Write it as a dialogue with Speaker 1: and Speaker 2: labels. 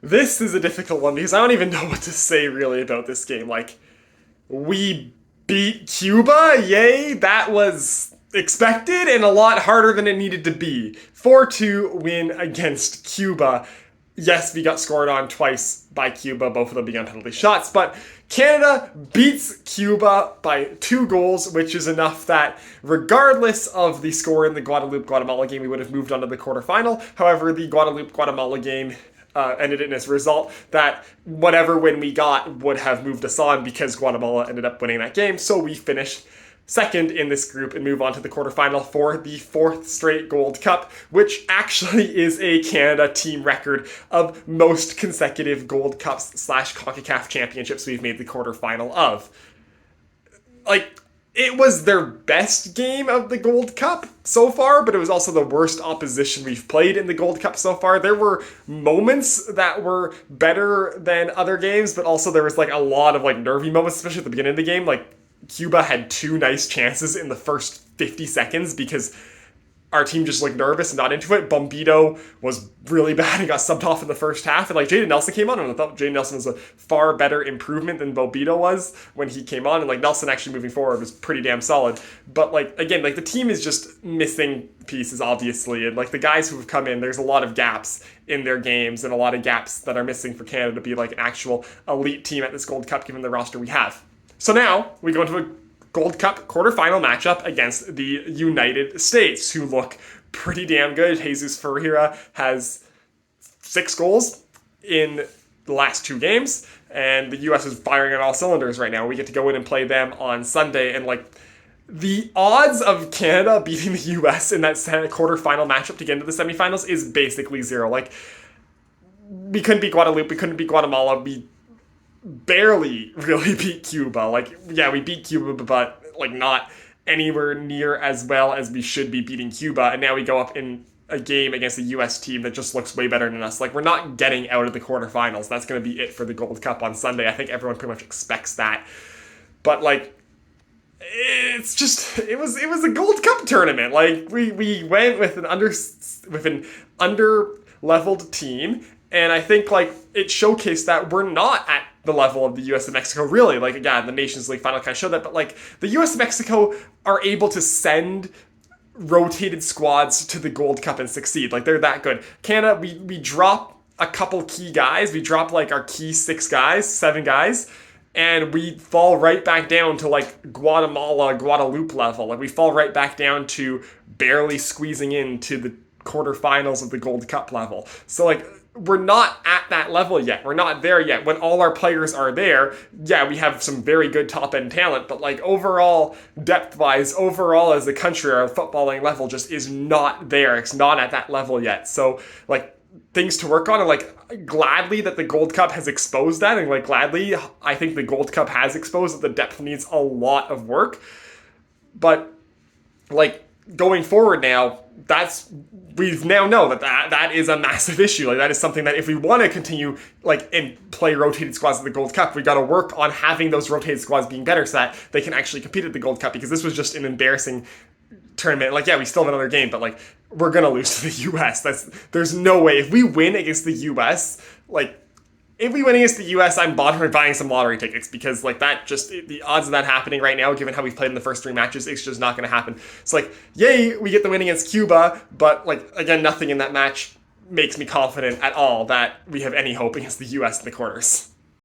Speaker 1: This is a difficult one because I don't even know what to say really about this game. Like, we beat Cuba, yay, that was expected and a lot harder than it needed to be. 4-2 win against Cuba. Yes, we got scored on twice by Cuba, both of them being on penalty shots, but Canada beats Cuba by 2 goals, which is enough that regardless of the score in the Guadeloupe-Guatemala game, we would have moved on to the quarterfinal. However, the Guadeloupe-Guatemala game ended in this result that whatever win we got would have moved us on because Guatemala ended up winning that game. So we finished second in this group and move on to the quarterfinal for the 4th straight Gold Cup, which actually is a Canada team record of most consecutive Gold Cups / Concacaf championships we've made the quarterfinal of. Like, it was their best game of the Gold Cup so far, but it was also the worst opposition we've played in the Gold Cup so far. There were moments that were better than other games, but also there was like a lot of like nervy moments, especially at the beginning of the game. Like, Cuba had 2 nice chances in the first 50 seconds because our team just looked nervous and not into it. Bombito was really bad and got subbed off in the first half. And like Jaden Nelson came on, and I thought Jaden Nelson was a far better improvement than Bombito was when he came on. And like Nelson actually moving forward was pretty damn solid. But like again, like the team is just missing pieces, obviously. And like the guys who have come in, there's a lot of gaps in their games and a lot of gaps that are missing for Canada to be like an actual elite team at this Gold Cup given the roster we have. So now we go into a Gold Cup quarterfinal matchup against the United States, who look pretty damn good. Jesus Ferreira has 6 goals in the last 2 games, and the U.S. is firing on all cylinders right now. We get to go in and play them on Sunday, and like the odds of Canada beating the U.S. in that quarterfinal matchup to get into the semifinals is basically 0. Like, we couldn't beat Guadeloupe, we couldn't beat Guatemala, we barely really beat Cuba. Like, yeah, we beat Cuba, but like not anywhere near as well as we should be beating Cuba. And now we go up in a game against a U.S. team that just looks way better than us. Like, we're not getting out of the quarterfinals. That's going to be it for the Gold Cup on Sunday. I think everyone pretty much expects that. But like, it's just it was a Gold Cup tournament. Like, we went with an under leveled team, and I think like it showcased that we're not at the level of the U.S. and Mexico, really. Like, again, the Nations League final kind of showed that, but like the U.S. and Mexico are able to send rotated squads to the Gold Cup and succeed. Like, they're that good. Canada, we drop a couple key guys. We drop like our key 6 guys, 7 guys, and we fall right back down to like Guadeloupe level. Like, we fall right back down to barely squeezing into the quarterfinals of the Gold Cup level. So like, we're not at that level yet. We're not there yet. When all our players are there, yeah, we have some very good top-end talent, but like overall, depth-wise, overall as a country, our footballing level just is not there. It's not at that level yet. So like, things to work on, and like gladly that the Gold Cup has exposed that, and like gladly I think the Gold Cup has exposed that the depth needs a lot of work. But like, going forward now, we now know that is a massive issue. Like, that is something that if we want to continue like and play rotated squads at the Gold Cup, we got to work on having those rotated squads being better so that they can actually compete at the Gold Cup, because this was just an embarrassing tournament. Like, yeah, we still have another game, but like, we're gonna lose to the U.S. There's no way. If we win against the U.S., like, if we win against the U.S., I'm buying some lottery tickets, because like that just, the odds of that happening right now, given how we've played in the first 3 matches, it's just not going to happen. It's like, yay, we get the win against Cuba, but like, again, nothing in that match makes me confident at all that we have any hope against the U.S. in the quarters.